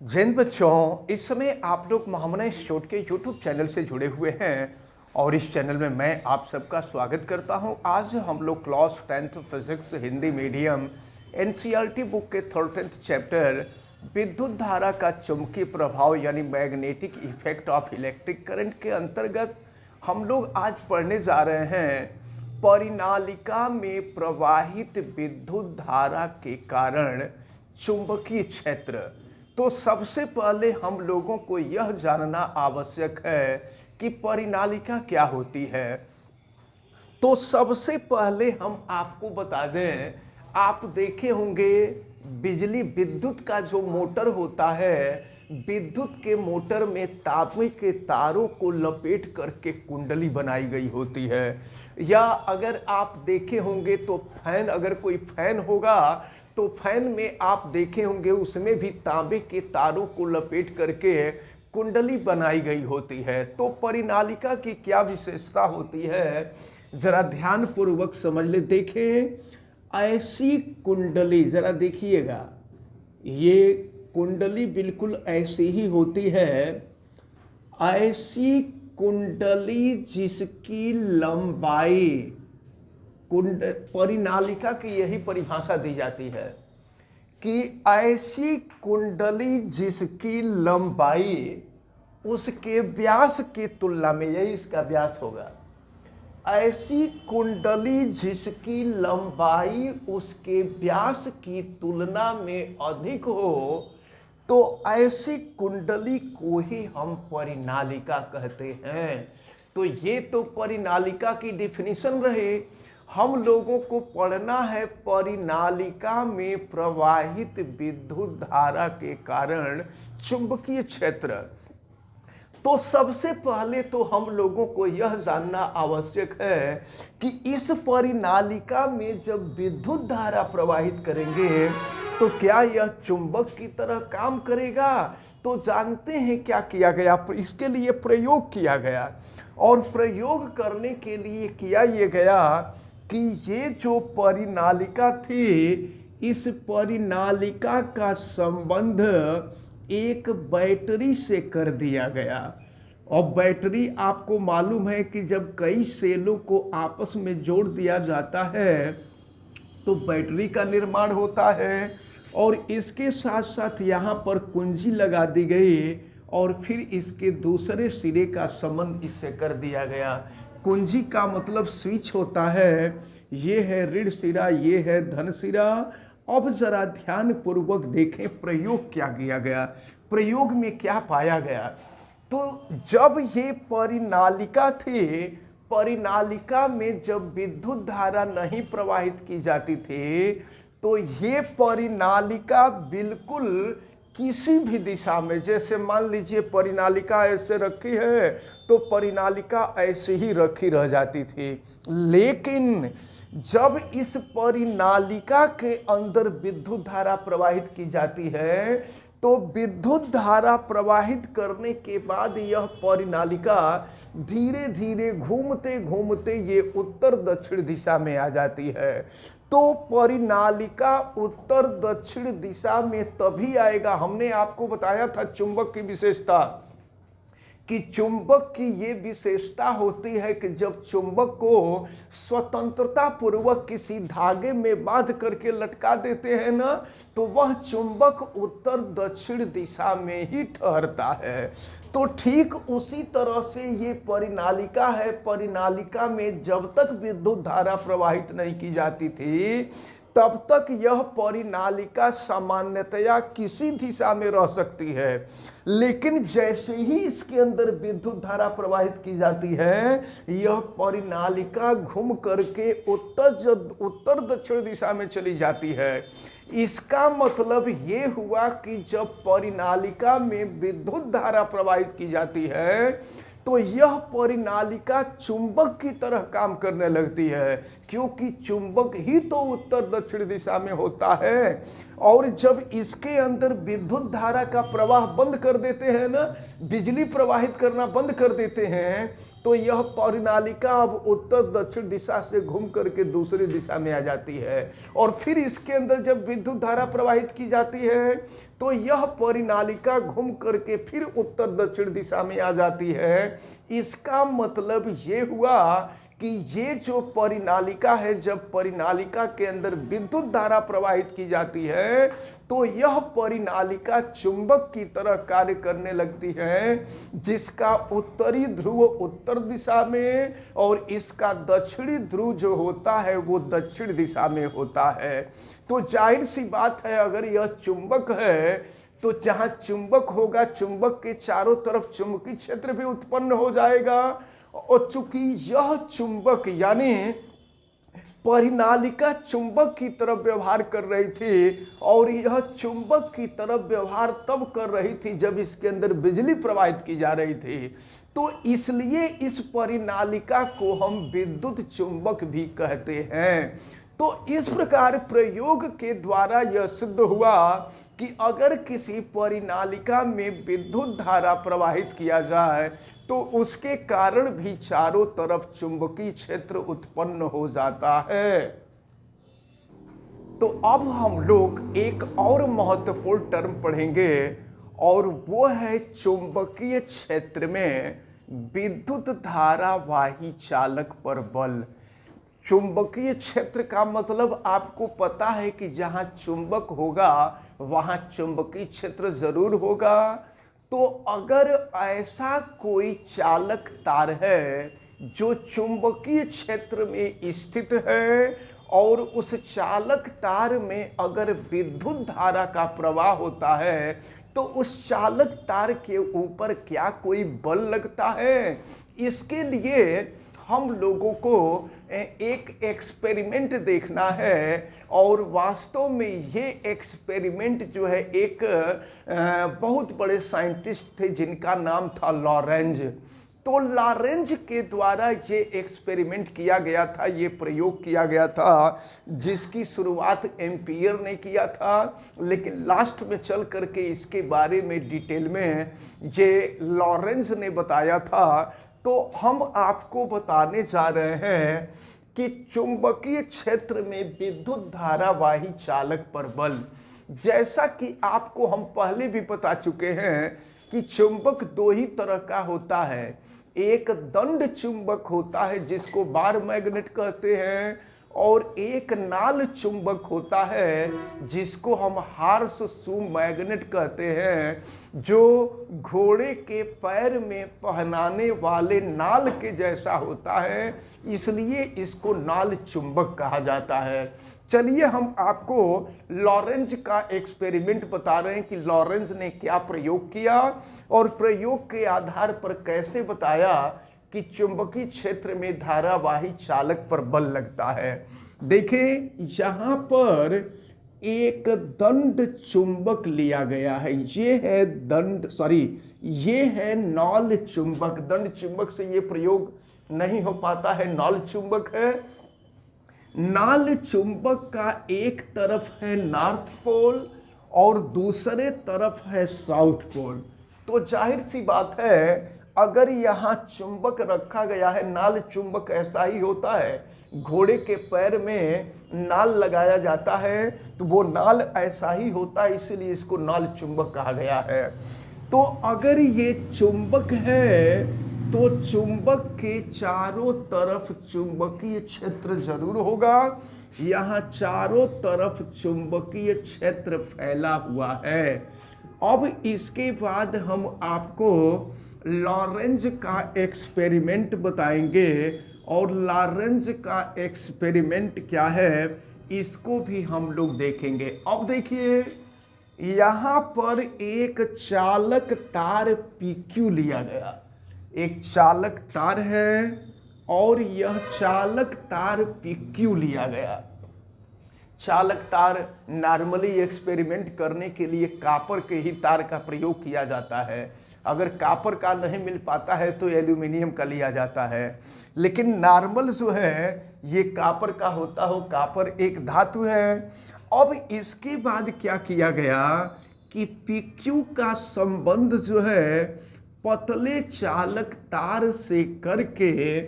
जिन बच्चों इस समय आप लोग महामना इंस्टीट्यूट के यूट्यूब चैनल से जुड़े हुए हैं और इस चैनल में मैं आप सबका स्वागत करता हूं। आज हम लोग class 10th physics Hindi medium NCERT book के 13th चैप्टर विद्युत धारा का चुंबकीय प्रभाव यानी magnetic effect of electric current के अंतर्गत हम लोग आज पढ़ने जा रहे हैं परिनालिका में प्रवाहित विद्युत धारा के कारण चुंबकीय क्षेत्र। तो सबसे पहले हम लोगों को यह जानना आवश्यक है कि परिनालिका क्या होती है। तो सबसे पहले हम आपको बता दें, आप देखे होंगे बिजली विद्युत का जो मोटर होता है, विद्युत के मोटर में तांबे के तारों को लपेट करके कुंडली बनाई गई होती है। या अगर आप देखे होंगे तो फैन, अगर कोई फैन होगा तो फैन में आप देखे होंगे उसमें भी तांबे के तारों को लपेट करके कुंडली बनाई गई होती है। तो परिनालिका की क्या विशेषता होती है, जरा ध्यान पूर्वक समझ ले। देखें, ऐसी कुंडली, जरा देखिएगा, ये कुंडली बिल्कुल ऐसी ही होती है। ऐसी कुंडली जिसकी लंबाई, परिनालिका की यही परिभाषा दी जाती है कि ऐसी कुंडली जिसकी लंबाई उसके व्यास की तुलना में, यही इसका व्यास होगा, ऐसी कुंडली जिसकी लंबाई उसके व्यास की तुलना में अधिक हो, तो ऐसी कुंडली को ही हम परिनालिका कहते हैं। तो ये तो परिनालिका की डिफिनीशन रहे। हम लोगों को पढ़ना है परिनालिका में प्रवाहित विद्युत धारा के कारण चुंबकीय क्षेत्र। तो सबसे पहले तो हम लोगों को यह जानना आवश्यक है कि इस परिनालिका में जब विद्युत धारा प्रवाहित करेंगे तो क्या यह चुंबक की तरह काम करेगा। तो जानते हैं क्या किया गया, इसके लिए प्रयोग किया गया और प्रयोग करने के लिए किया ये गया कि ये जो परिनालिका थी, इस परिनालिका का संबंध एक बैटरी से कर दिया गया। और बैटरी, आपको मालूम है कि जब कई सेलों को आपस में जोड़ दिया जाता है तो बैटरी का निर्माण होता है। और इसके साथ साथ यहाँ पर कुंजी लगा दी गई और फिर इसके दूसरे सिरे का संबंध इससे कर दिया गया। कुंजी का मतलब स्विच होता है, ये है ऋण सिरा, ये है धन सिरा। अब जरा ध्यान पूर्वक देखें प्रयोग क्या किया गया, प्रयोग में क्या पाया गया। तो जब ये परिनालिका थी, परिनालिका में जब विद्युत धारा नहीं प्रवाहित की जाती थी, तो ये परिनालिका बिल्कुल किसी भी दिशा में, जैसे मान लीजिए परिनालिका ऐसे रखी है तो परिनालिका ऐसे ही रखी रह जाती थी। लेकिन जब इस परिनालिका के अंदर विद्युत धारा प्रवाहित की जाती है तो विद्युत धारा प्रवाहित करने के बाद यह परिनालिका धीरे धीरे घूमते घूमते ये उत्तर दक्षिण दिशा में आ जाती है। तो परिनालिका उत्तर दक्षिण दिशा में तभी आएगा, हमने आपको बताया था चुंबक की विशेषता, कि चुंबक की ये विशेषता होती है कि जब चुंबक को स्वतंत्रता पूर्वक किसी धागे में बांध करके लटका देते हैं ना, तो वह चुंबक उत्तर दक्षिण दिशा में ही ठहरता है। तो ठीक उसी तरह से ये परिनालिका है। परिनालिका में जब तक विद्युत धारा प्रवाहित नहीं की जाती थी तब तक यह परिनालिका सामान्यतया किसी दिशा में रह सकती है। लेकिन जैसे ही इसके अंदर विद्युत धारा प्रवाहित की जाती है, यह परिनालिका घूम करके उत्तर दक्षिण दिशा में चली जाती है। इसका मतलब ये हुआ कि जब परिनालिका में विद्युत धारा प्रवाहित की जाती है तो यह परिनालिका चुंबक की तरह काम करने लगती है। क्योंकि चुंबक ही तो उत्तर दक्षिण दिशा में होता है। और जब इसके अंदर विद्युत धारा का प्रवाह बंद कर देते हैं ना, बिजली प्रवाहित करना बंद कर देते हैं, तो यह परिनालिका अब उत्तर दक्षिण दिशा से घूम करके दूसरी दिशा में आ जाती है। और फिर इसके अंदर जब विद्युत धारा प्रवाहित की जाती है तो यह परिनालिका घूम करके फिर उत्तर दक्षिण दिशा में आ जाती है। इसका मतलब ये हुआ कि ये जो परिनालिका है, जब परिनालिका के अंदर विद्युत धारा प्रवाहित की जाती है तो यह परिनालिका चुंबक की तरह कार्य करने लगती है, जिसका उत्तरी ध्रुव उत्तर दिशा में और इसका दक्षिणी ध्रुव जो होता है वो दक्षिण दिशा में होता है। तो जाहिर सी बात है, अगर यह चुंबक है तो जहां चुंबक होगा, चुंबक के चारों तरफ चुंबकीय क्षेत्र भी उत्पन्न हो जाएगा। और चूंकि यह चुंबक यानी परिनालिका चुंबक की तरफ व्यवहार कर रही थी, और यह चुंबक की तरफ व्यवहार तब कर रही थी जब इसके अंदर बिजली प्रवाहित की जा रही थी, तो इसलिए इस परिनालिका को हम विद्युत चुंबक भी कहते हैं। तो इस प्रकार प्रयोग के द्वारा यह सिद्ध हुआ कि अगर किसी परिनालिका में विद्युत धारा प्रवाहित किया जाए तो उसके कारण भी चारों तरफ चुंबकीय क्षेत्र उत्पन्न हो जाता है। तो अब हम लोग एक और महत्वपूर्ण टर्म पढ़ेंगे, और वो है चुंबकीय क्षेत्र में विद्युत धारावाही चालक पर बल। चुंबकीय क्षेत्र का मतलब आपको पता है कि जहां चुंबक होगा वहां चुंबकीय क्षेत्र जरूर होगा। तो अगर ऐसा कोई चालक तार है जो चुंबकीय क्षेत्र में स्थित है और उस चालक तार में अगर विद्युत धारा का प्रवाह होता है तो उस चालक तार के ऊपर क्या कोई बल लगता है? इसके लिए हम लोगों को एक एक्सपेरिमेंट देखना है, और वास्तव में ये एक्सपेरिमेंट जो है एक बहुत बड़े साइंटिस्ट थे जिनका नाम था लॉरेंज। तो लॉरेंज के द्वारा ये एक्सपेरिमेंट किया गया था, ये प्रयोग किया गया था, जिसकी शुरुआत एम्पियर ने किया था, लेकिन लास्ट में चल करके इसके बारे में डिटेल में ये लॉरेंज ने बताया था। तो हम आपको बताने जा रहे हैं कि चुंबकीय क्षेत्र में विद्युत धारावाही चालक पर बल। जैसा कि आपको हम पहले भी बता चुके हैं कि चुंबक दो ही तरह का होता है। एक दंड चुंबक होता है जिसको बार मैग्नेट कहते हैं, और एक नाल चुंबक होता है जिसको हम हार्स शू मैग्नेट कहते हैं, जो घोड़े के पैर में पहनाने वाले नाल के जैसा होता है, इसलिए इसको नाल चुंबक कहा जाता है। चलिए हम आपको लॉरेंज का एक्सपेरिमेंट बता रहे हैं कि लॉरेंज ने क्या प्रयोग किया और प्रयोग के आधार पर कैसे बताया कि चुंबकीय क्षेत्र में धारावाही चालक पर बल लगता है। देखिए, यहाँ पर एक दंड चुंबक लिया गया है। ये है ये है नॉल चुंबक। दंड चुंबक से ये प्रयोग नहीं हो पाता है, नॉल चुंबक है। नाल चुंबक का एक तरफ है नॉर्थ पोल और दूसरे तरफ है साउथ पोल। तो जाहिर सी बात है, अगर यहाँ चुंबक रखा गया है, नाल चुंबक ऐसा ही होता है, घोड़े के पैर में नाल लगाया जाता है तो वो नाल ऐसा ही होता है, इसीलिए इसको नाल चुंबक कहा गया है। तो अगर ये चुंबक है तो चुंबक के चारों तरफ चुंबकीय क्षेत्र जरूर होगा। यहाँ चारों तरफ चुंबकीय क्षेत्र फैला हुआ है। अब इसके बाद हम आपको लॉरेंज का एक्सपेरिमेंट बताएंगे, और लॉरेंज का एक्सपेरिमेंट क्या है इसको भी हम लोग देखेंगे। अब देखिए, यहाँ पर एक चालक तार PQ लिया गया, एक चालक तार है और यह चालक तार PQ लिया गया। चालक तार नॉर्मली एक्सपेरिमेंट करने के लिए कॉपर के ही तार का प्रयोग किया जाता है, अगर कापर का नहीं मिल पाता है तो एल्यूमिनियम का लिया जाता है। लेकिन नॉर्मल जो है ये कापर का होता हो, कापर एक धातु है। अब इसके बाद क्या किया गया कि PQ का संबंध जो है पतले चालक तार से करके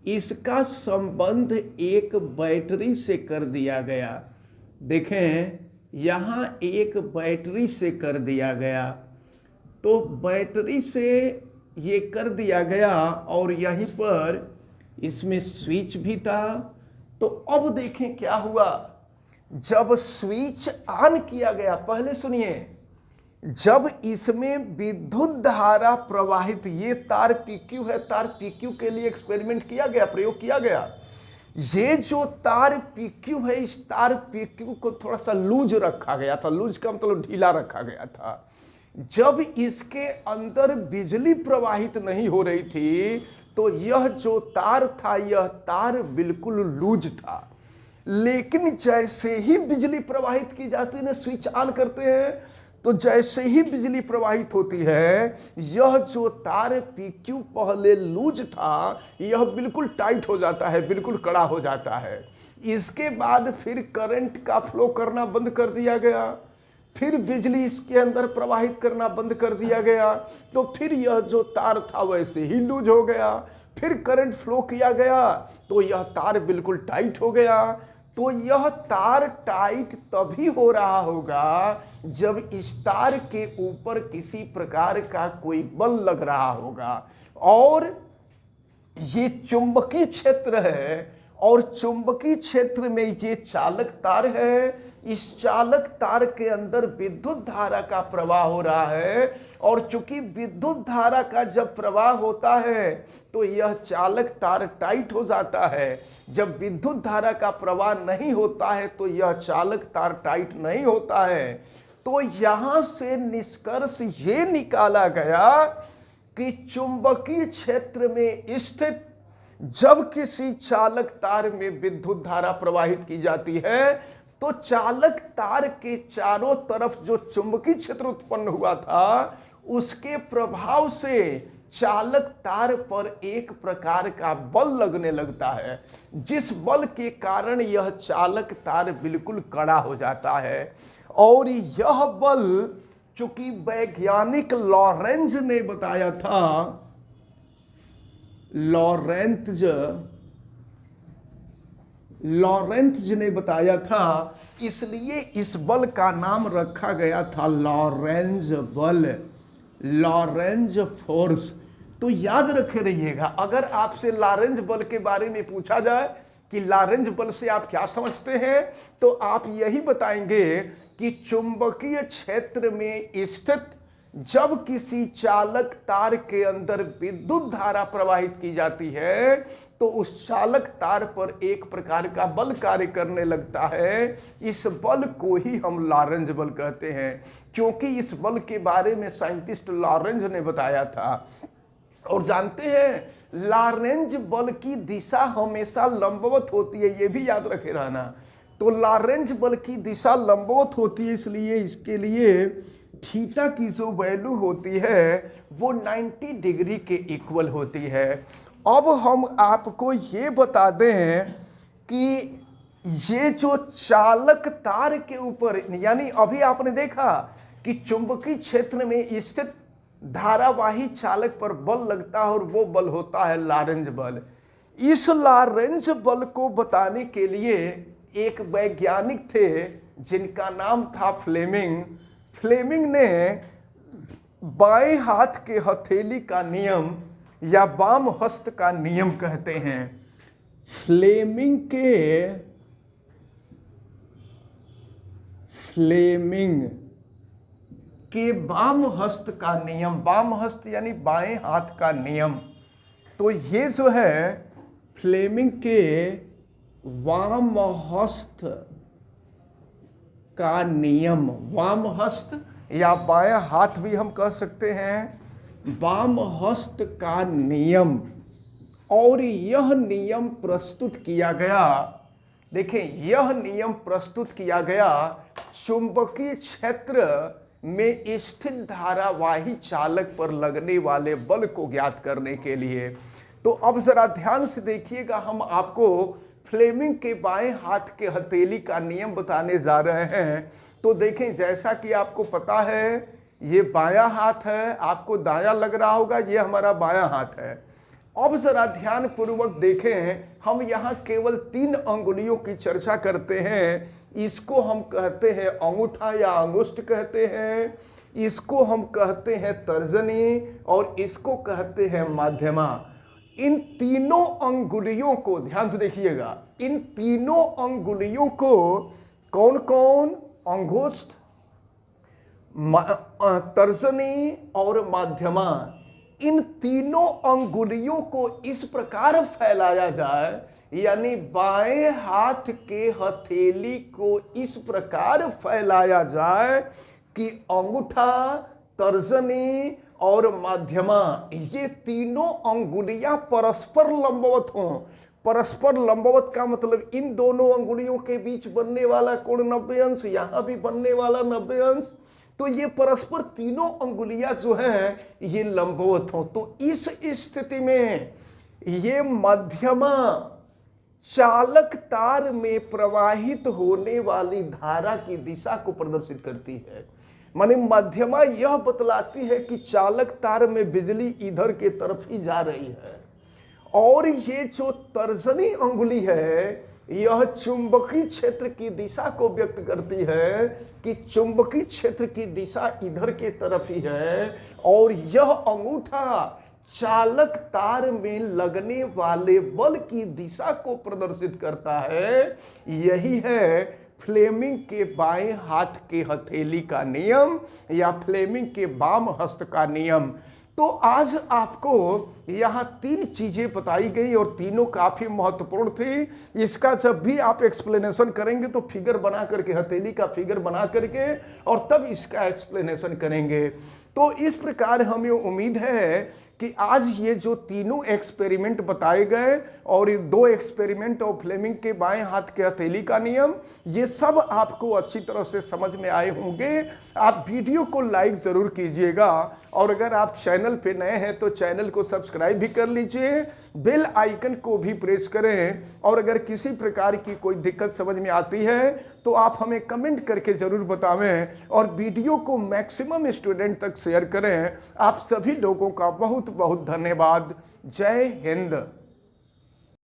इसका संबंध एक बैटरी से कर दिया गया। देखें यहाँ एक बैटरी से कर दिया गया, तो बैटरी से ये कर दिया गया और यहीं पर इसमें स्विच भी था। तो अब देखें क्या हुआ, जब स्विच ऑन किया गया, पहले सुनिए, जब इसमें विद्युत धारा प्रवाहित, ये तार PQ है, तार PQ के लिए एक्सपेरिमेंट किया गया, प्रयोग किया गया। ये जो तार PQ है, इस तार PQ को थोड़ा सा लूज रखा गया था, लूज का मतलब ढीला रखा गया था। जब इसके अंदर बिजली प्रवाहित नहीं हो रही थी तो यह जो तार था, यह तार बिल्कुल लूज था। लेकिन जैसे ही बिजली प्रवाहित की जाती है ना, स्विच ऑन करते हैं, तो जैसे ही बिजली प्रवाहित होती है, यह जो तार PQ पहले लूज था, यह बिल्कुल टाइट हो जाता है, बिल्कुल कड़ा हो जाता है। इसके बाद फिर करंट का फ्लो करना बंद कर दिया गया, फिर बिजली इसके अंदर प्रवाहित करना बंद कर दिया गया, तो फिर यह जो तार था वैसे ही लूज हो गया। फिर करंट फ्लो किया गया तो यह तार बिल्कुल टाइट हो गया। तो यह तार टाइट तभी हो रहा होगा जब इस तार के ऊपर किसी प्रकार का कोई बल लग रहा होगा। और ये चुंबकीय क्षेत्र है, और चुंबकीय क्षेत्र में ये चालक तार है। इस चालक तार के अंदर विद्युत धारा का प्रवाह हो रहा है, और चूंकि विद्युत धारा का जब प्रवाह होता है तो यह चालक तार टाइट हो जाता है। जब विद्युत धारा का प्रवाह नहीं होता है तो यह चालक तार टाइट नहीं होता है। तो यहां से निष्कर्ष ये निकाला गया कि चुंबकीय क्षेत्र में स्थित जब किसी चालक तार में विद्युत धारा प्रवाहित की जाती है तो चालक तार के चारों तरफ जो चुंबकीय क्षेत्र उत्पन्न हुआ था, उसके प्रभाव से चालक तार पर एक प्रकार का बल लगने लगता है, जिस बल के कारण यह चालक तार बिल्कुल कड़ा हो जाता है। और यह बल चूंकि वैज्ञानिक लॉरेंज ने बताया था, लॉरेंज ने बताया था, इसलिए इस बल का नाम रखा गया था लॉरेंज बल, लॉरेंज फोर्स। तो याद रखे रहिएगा, अगर आपसे लॉरेंज बल के बारे में पूछा जाए कि लॉरेंज बल से आप क्या समझते हैं, तो आप यही बताएंगे कि चुंबकीय क्षेत्र में स्थित जब किसी चालक तार के अंदर विद्युत धारा प्रवाहित की जाती है तो उस चालक तार पर एक प्रकार का बल कार्य करने लगता है। इस बल को ही हम लॉरेंज बल कहते हैं, क्योंकि इस बल के बारे में साइंटिस्ट लॉरेंज ने बताया था। और जानते हैं लॉरेंज बल की दिशा हमेशा लंबवत होती है, यह भी याद रखे रहना। तो लॉरेंज बल की दिशा लंबवत होती है, इसलिए इसके लिए थीटा की जो वैल्यू होती है वो 90 डिग्री के इक्वल होती है। अब हम आपको ये बता दें कि ये जो चालक तार के ऊपर, यानी अभी आपने देखा कि चुंबकीय क्षेत्र में स्थित धारावाही चालक पर बल लगता है और वो बल होता है लॉरेंज बल। इस लॉरेंज बल को बताने के लिए एक वैज्ञानिक थे जिनका नाम था फ्लेमिंग। फ्लेमिंग ने बाएं हाथ के हथेली का नियम या वाम हस्त का नियम कहते हैं, फ्लेमिंग के वाम हस्त का नियम, वाम हस्त यानी बाएं हाथ का नियम। तो ये जो है फ्लेमिंग के वाम हस्त का नियम, वाम हस्त या बायां हाथ भी हम कह सकते हैं, वाम हस्त का नियम। और यह नियम प्रस्तुत किया गया, देखें यह नियम प्रस्तुत किया गया चुंबकीय क्षेत्र में स्थित धारावाही चालक पर लगने वाले बल को ज्ञात करने के लिए। तो अब जरा ध्यान से देखिएगा, हम आपको फ्लेमिंग के बाएं हाथ के हथेली का नियम बताने जा रहे हैं। तो देखें, जैसा कि आपको पता है ये बायां हाथ है, आपको दायां लग रहा होगा, ये हमारा बायां हाथ है। अब जरा ध्यान पूर्वक देखें, हम यहाँ केवल 3 अंगुलियों की चर्चा करते हैं। इसको हम कहते हैं अंगूठा या अंगुष्ठ कहते हैं, इसको हम कहते हैं तर्जनी, और इसको कहते हैं माध्यमा। इन तीनों अंगुलियों को ध्यान से देखिएगा, इन तीनों अंगुलियों को कौन कौन, अंगुष्ठ, तर्जनी और माध्यमा, इन तीनों अंगुलियों को इस प्रकार फैलाया जाए, यानी बाएं हाथ के हथेली को इस प्रकार फैलाया जाए कि अंगूठा, तर्जनी और माध्यमा, ये तीनों अंगुलियां परस्पर लंबवत हों। परस्पर लंबवत का मतलब इन दोनों अंगुलियों के बीच बनने वाला कोण 90 अंश, यहां भी बनने वाला 90 अंश। तो ये परस्पर तीनों अंगुलियां जो हैं ये लंबवत हों। तो इस स्थिति में ये मध्यमा चालक तार में प्रवाहित होने वाली धारा की दिशा को प्रदर्शित करती है। माने मध्यमा यह बतलाती है कि चालक तार में बिजली इधर के तरफ ही जा रही है, और ये जो तर्जनी अंगुली है यह चुंबकीय क्षेत्र की दिशा को व्यक्त करती है कि चुंबकीय क्षेत्र की दिशा इधर के तरफ ही है, और यह अंगूठा चालक तार में लगने वाले बल की दिशा को प्रदर्शित करता है। यही है फ्लेमिंग के बाएं हाथ के हथेली का नियम या फ्लेमिंग के वाम हस्त का नियम। तो आज आपको यहाँ 3 चीजें बताई गई और तीनों काफी महत्वपूर्ण थी। इसका जब भी आप एक्सप्लेनेशन करेंगे तो फिगर बना करके, हथेली का फिगर बना करके, और तब इसका एक्सप्लेनेशन करेंगे। तो इस प्रकार हमें उम्मीद है कि आज ये जो तीनों एक्सपेरिमेंट बताए गए और ये 2 एक्सपेरिमेंट और फ्लेमिंग के बाएं हाथ के हथेली का नियम, ये सब आपको अच्छी तरह से समझ में आए होंगे। आप वीडियो को लाइक जरूर कीजिएगा, और अगर आप चैनल पे नए हैं तो चैनल को सब्सक्राइब भी कर लीजिए, बेल आइकन को भी प्रेस करें। और अगर किसी प्रकार की कोई दिक्कत समझ में आती है तो आप हमें कमेंट करके जरूर बतावें, और वीडियो को मैक्सिमम स्टूडेंट तक शेयर करें। आप सभी लोगों का बहुत बहुत धन्यवाद। जय हिंद।